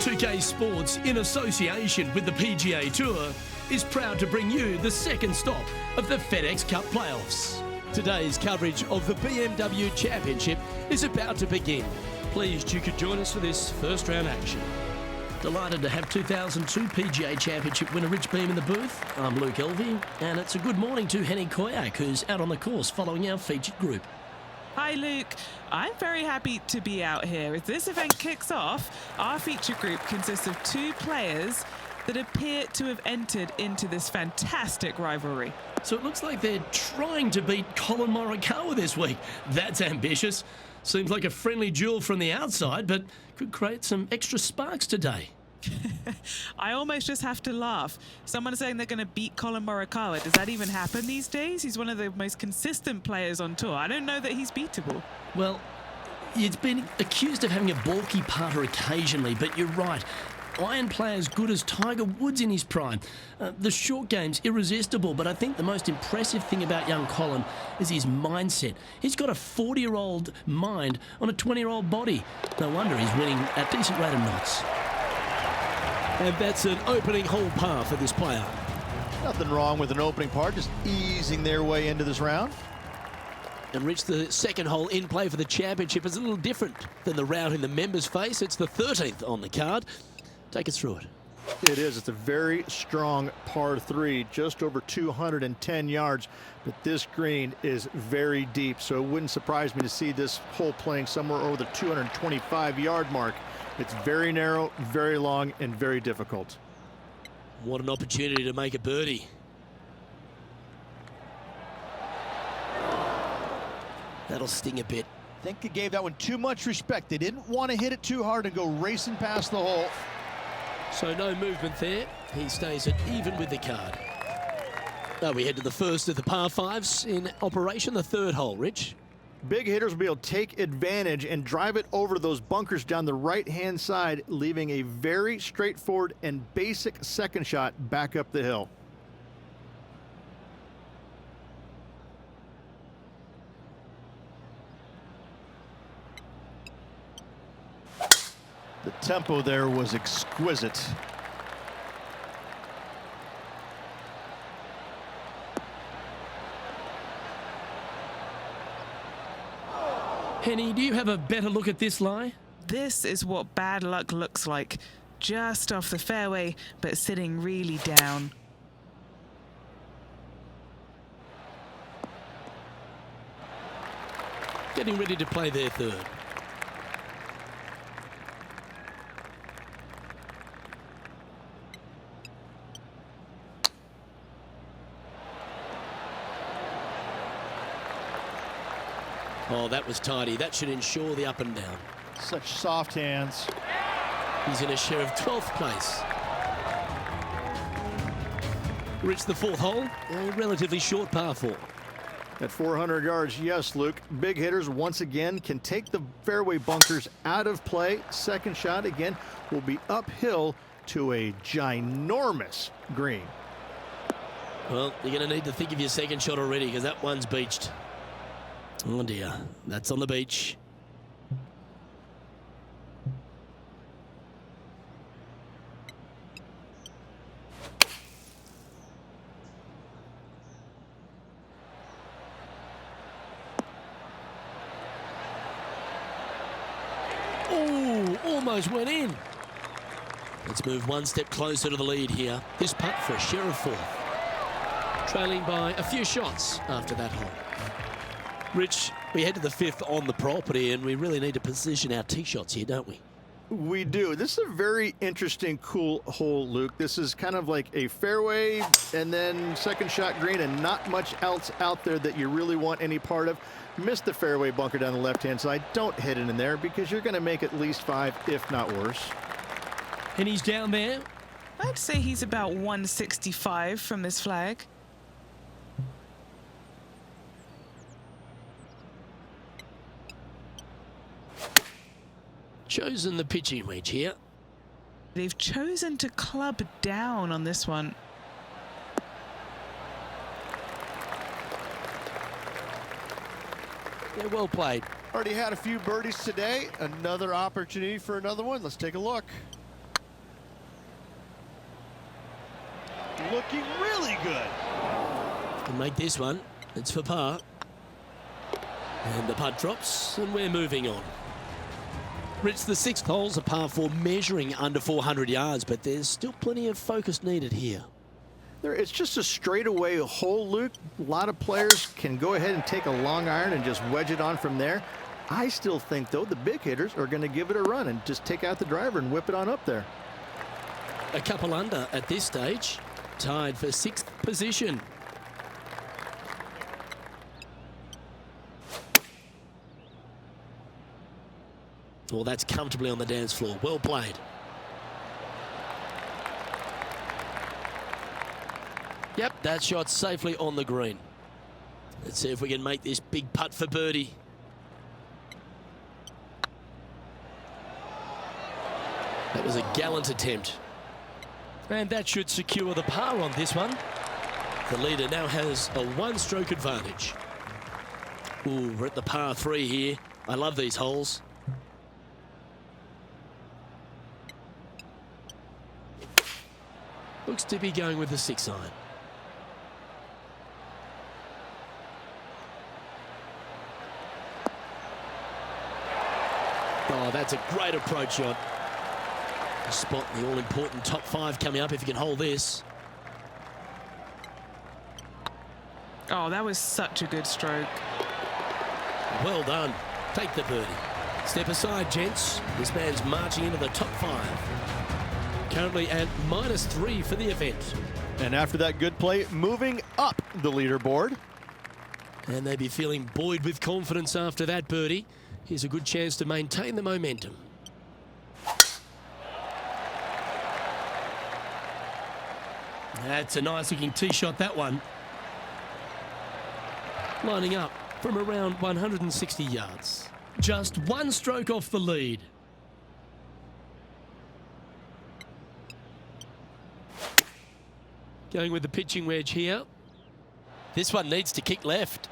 2K Sports, in association with the PGA Tour, is proud to bring you the second stop of the FedEx Cup playoffs. Today's coverage of the BMW Championship is about to begin. Pleased you could join us for this first round action. Delighted to have 2002 PGA Championship winner Rich Beem in the booth. I'm Luke Elvey, and it's a good morning to Henny Koyak, who's out on the course following our featured group. Hi Luke, I'm very happy to be out here. As this event kicks off, our feature group consists of 2 players that appear to have entered into this fantastic rivalry. So it looks like they're trying to beat Collin Morikawa this week. That's ambitious. Seems like a friendly duel from the outside, but could create some extra sparks today. I almost just have to laugh. Someone saying they're going to beat Collin Morikawa. Does that even happen these days? He's one of the most consistent players on tour. I don't know that he's beatable. Well, he's been accused of having a balky putter occasionally, but you're right. Iron play as good as Tiger Woods in his prime. The short game's irresistible, but I think the most impressive thing about young Collin is his mindset. He's got a 40-year-old mind on a 20-year-old body. No wonder he's winning a decent rate of knots. And that's an opening hole par for this player. Nothing wrong with an opening par, just easing their way into this round. And Rich, the second hole in play for the championship is a little different than the round in the members face. It's the 13th on the card. Take us through it. It is. It's a very strong par 3, just over 210 yards. But this green is very deep, so it wouldn't surprise me to see this hole playing somewhere over the 225-yard mark. It's very narrow, very long, and very difficult. What an opportunity to make a birdie. That'll sting a bit. I think he gave that one too much respect. They didn't want to hit it too hard and go racing past the hole. So no movement there. He stays at even with the card. Now we head to the first of the par 5s in operation, the third hole, Rich. Big hitters will be able to take advantage and drive it over those bunkers down the right-hand side, leaving a very straightforward and basic second shot back up the hill. The tempo there was exquisite. Henny, do you have a better look at this lie? This is what bad luck looks like. Just off the fairway, but sitting really down. Getting ready to play their third. Oh, that was tidy. That should ensure the up and down. Such soft hands. He's in a share of 12th place. Rich, the fourth hole, a relatively short par 4. At 400 yards, yes, Luke. Big hitters once again can take the fairway bunkers out of play. Second shot again will be uphill to a ginormous green. Well, you're going to need to think of your second shot already because that one's beached. Oh dear, that's on the beach. Oh, almost went in. Let's move one step closer to the lead here. This putt for a share of 4th. Trailing by a few shots after that hole. Rich, we head to the 5th on the property, and we really need to position our tee shots here, don't we? We do. This is a very interesting, cool hole, Luke. This is kind of like a fairway and then second shot green and not much else out there that you really want any part of. Miss the fairway bunker down the left-hand side. Don't hit it in there because you're going to make at least 5, if not worse. And he's down there. I'd say he's about 165 from this flag. Chosen the pitching wedge here. They've chosen to club down on this one. Yeah, well played. Already had a few birdies today. Another opportunity for another one. Let's take a look. looking really good. Can make this one. It's for par. And the putt drops, and we're moving on. Rich, the sixth hole's a par 4 measuring under 400 yards, but there's still plenty of focus needed here. It's just a straightaway hole, Luke. A lot of players can go ahead and take a long iron and just wedge it on from there. I still think, though, the big hitters are going to give it a run and just take out the driver and whip it on up there. A couple under at this stage, tied for 6th position. Well, that's comfortably on the dance floor. Well played. Yep, that shot's safely on the green. Let's see if we can make this big putt for birdie. That was a gallant attempt. And that should secure the par on this one. The leader now has a 1-stroke advantage. Ooh, we're at the par 3 here. I love these holes. Looks to be going with the 6 iron. Oh, that's a great approach shot. A spot in the all-important top 5 coming up if you can hold this. Oh, that was such a good stroke. Well done. Take the birdie. Step aside, gents. This man's marching into the top 5. Currently at -3 for the event. And after that good play, moving up the leaderboard. And they'd be feeling buoyed with confidence after that birdie. Here's a good chance to maintain the momentum. That's a nice looking tee shot, that one. Lining up from around 160 yards. Just 1 stroke off the lead. Going with the pitching wedge here. This one needs to kick left.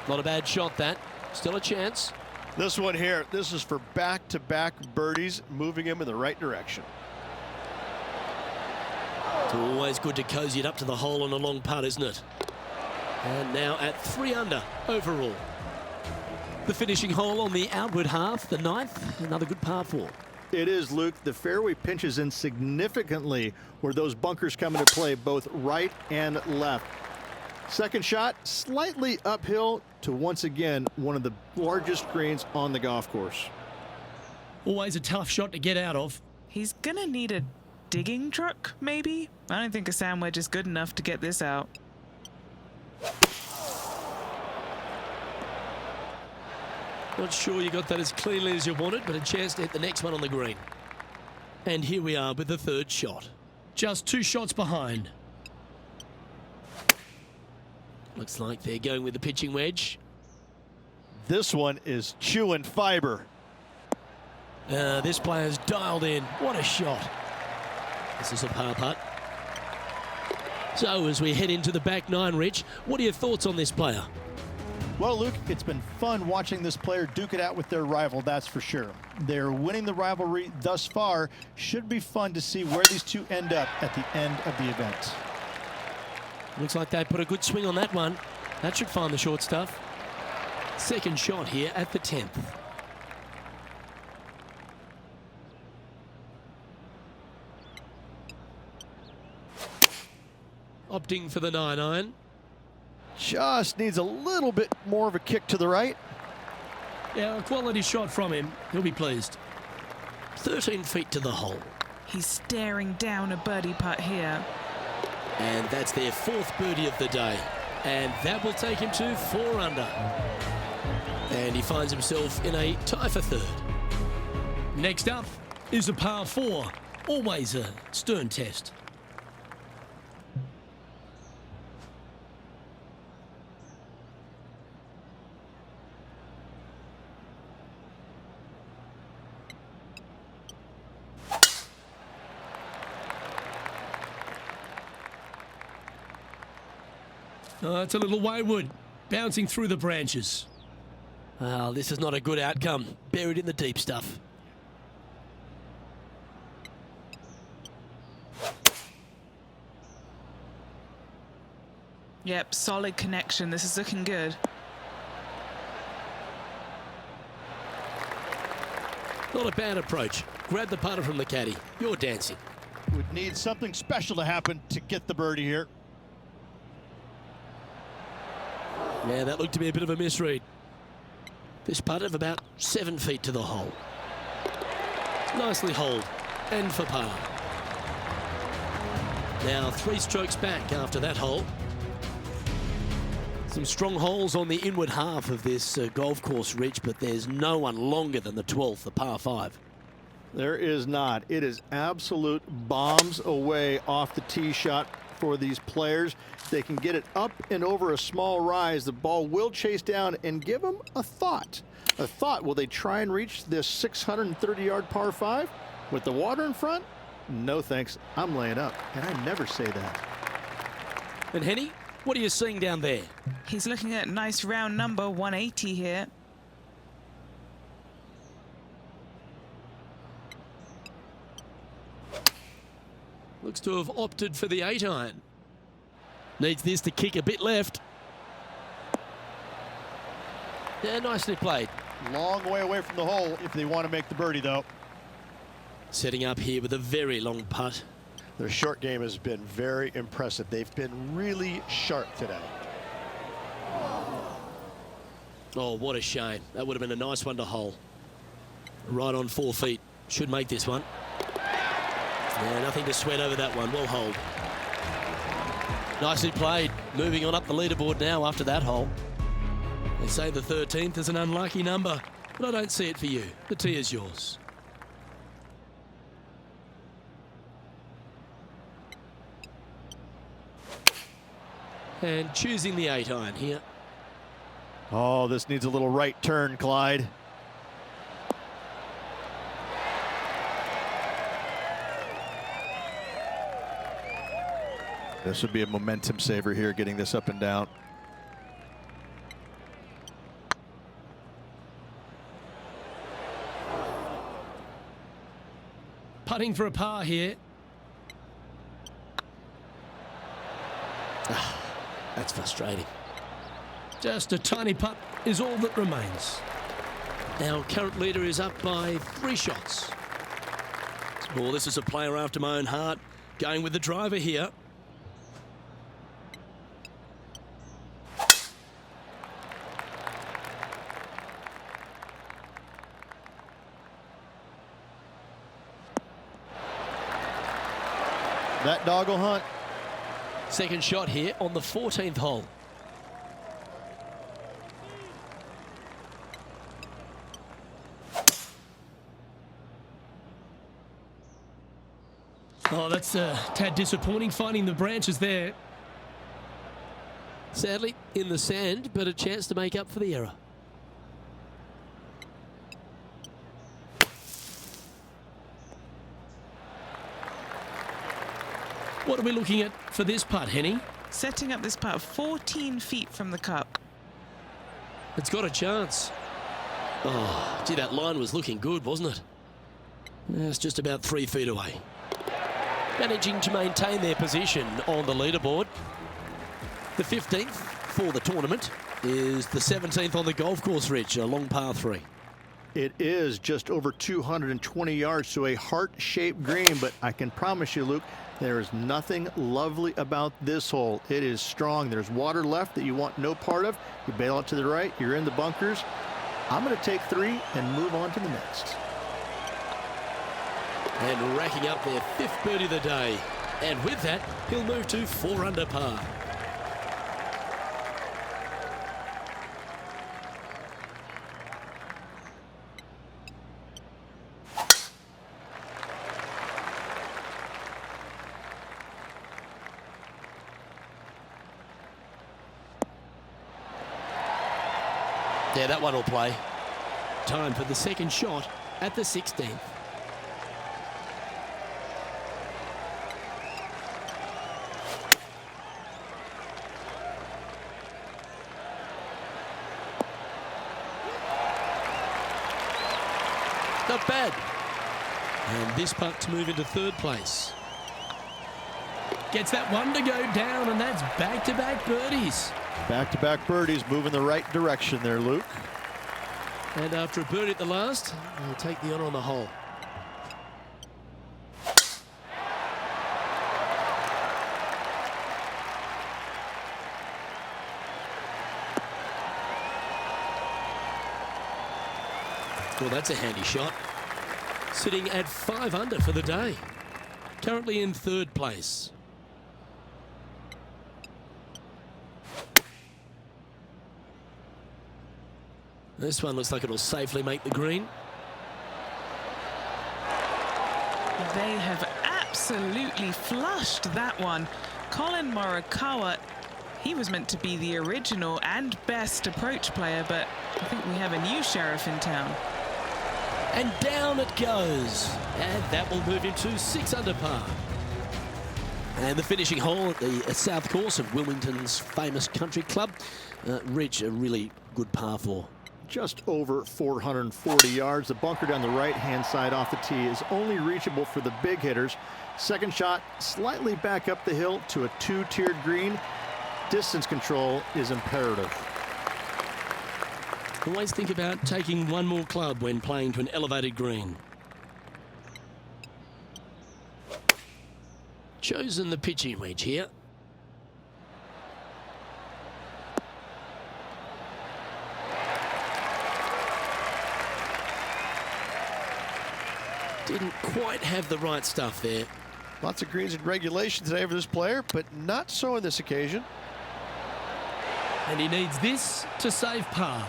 Not a bad shot, that. Still a chance. This one here, this is for back-to-back birdies, moving him in the right direction. It's always good to cozy it up to the hole on a long putt, isn't it? And now at 3 under overall. The finishing hole on the outward half, the 9th, another good par 4. It is, Luke. The fairway pinches in significantly where those bunkers come into play, both right and left. Second shot, slightly uphill to, once again, one of the largest greens on the golf course. Always a tough shot to get out of. He's gonna need a digging truck, maybe? I don't think a sand wedge is good enough to get this out. Not sure you got that as cleanly as you wanted, but a chance to hit the next one on the green. And here we are with the 3rd shot. Just 2 shots behind. Looks like they're going with the pitching wedge. This one is chewing fiber. This player's dialed in. What a shot. This is a par putt. So as we head into the back 9, Rich, what are your thoughts on this player? Well, Luke, it's been fun watching this player duke it out with their rival, that's for sure. They're winning the rivalry thus far. Should be fun to see where these two end up at the end of the event. Looks like they put a good swing on that one. That should find the short stuff. Second shot here at the 10th. Opting for the 9 iron. Just needs a little bit more of a kick to the right. Yeah, a quality shot from him. He'll be pleased. 13 feet to the hole. He's staring down a birdie putt here. And that's their 4th birdie of the day. And that will take him to 4 under. And he finds himself in a tie for 3rd. Next up is a par 4. Always a stern test. Oh, it's a little wayward, bouncing through the branches. Well, this is not a good outcome. Buried in the deep stuff. Yep, solid connection. This is looking good. Not a bad approach. Grab the putter from the caddy. You're dancing. Would need something special to happen to get the birdie here. Yeah, that looked to be a bit of a misread. This putt of about 7 feet to the hole. Nicely holed and for par. Now 3 strokes back after that hole. Some strong holes on the inward half of this golf course, Rich, but there's no one longer than the 12th, the par 5. There is not. It is absolute bombs away off the tee shot for these players. They can get it up and over a small rise. The ball will chase down and give them a thought. A thought, will they try and reach this 630-yard par 5 with the water in front? No thanks, I'm laying up, and I never say that. And Henny, what are you seeing down there? He's looking at nice round number 180 here. Looks to have opted for the 8-iron. Needs this to kick a bit left. Yeah, nicely played. Long way away from the hole if they want to make the birdie, though. Setting up here with a very long putt. Their short game has been very impressive. They've been really sharp today. Oh, what a shame. That would have been a nice one to hole. Right on 4 feet. Should make this one. Yeah, nothing to sweat over that one. Well holed. Nicely played. Moving on up the leaderboard now after that hole. They say the 13th is an unlucky number, but I don't see it for you. The tee is yours. And choosing the 8-iron here. Oh, this needs a little right turn, Clyde. This would be a momentum saver here, getting this up and down. Putting for a par here. That's frustrating. Just a tiny putt is all that remains. Our current leader is up by 3 shots. Well, this is a player after my own heart. Going with the driver here. That dog will hunt. Second shot here on the 14th hole. Oh, that's a tad disappointing, finding the branches there. Sadly, in the sand, but a chance to make up for the error. What are we looking at for this putt, Henny? Setting up this putt 14 feet from the cup. It's got a chance. Oh, gee, that line was looking good, wasn't it? Yeah, it's just about 3 feet away. Managing to maintain their position on the leaderboard. The 15th for the tournament is the 17th on the golf course, Rich, a long par 3. It is just over 220 yards to a heart-shaped green, but I can promise you, Luke, there is nothing lovely about this hole. It is strong. There's water left that you want no part of. You bail out to the right, you're in the bunkers. I'm going to take 3 and move on to the next. And racking up their 5th birdie of the day. And with that, he'll move to 4 under par. Yeah, that one will play. Time for the second shot at the 16th. Not bad. And this putt to move into 3rd place. Gets that one to go down, and that's back-to-back birdies. Back-to-back birdies, moving the right direction there, Luke. And after a birdie at the last, he'll take the honour on the hole. Well, that's a handy shot. Sitting at 5 under for the day. Currently in 3rd place. This one looks like it'll safely make the green. They have absolutely flushed that one. Colin Morikawa, he was meant to be the original and best approach player, but I think we have a new sheriff in town. And down it goes. And that will move him to 6 under par. And the finishing hole at the south course of Wilmington's famous country club reached a really good par 4. Just over 440 yards. The bunker down the right-hand side off the tee is only reachable for the big hitters. Second shot slightly back up the hill to a 2-tiered green. Distance control is imperative. Always think about taking one more club when playing to an elevated green. Chosen the pitching wedge here. Didn't quite have the right stuff there. Lots of greens in regulation today for this player, but not so on this occasion. And he needs this to save par.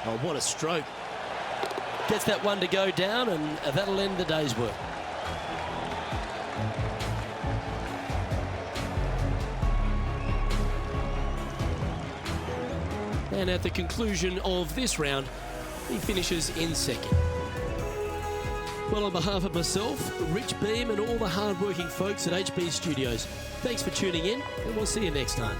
Oh, what a stroke. Gets that one to go down, and that'll end the day's work. And at the conclusion of this round, he finishes in 2nd. Well, on behalf of myself, Rich Beem, and all the hard-working folks at HB Studios, thanks for tuning in, and we'll see you next time.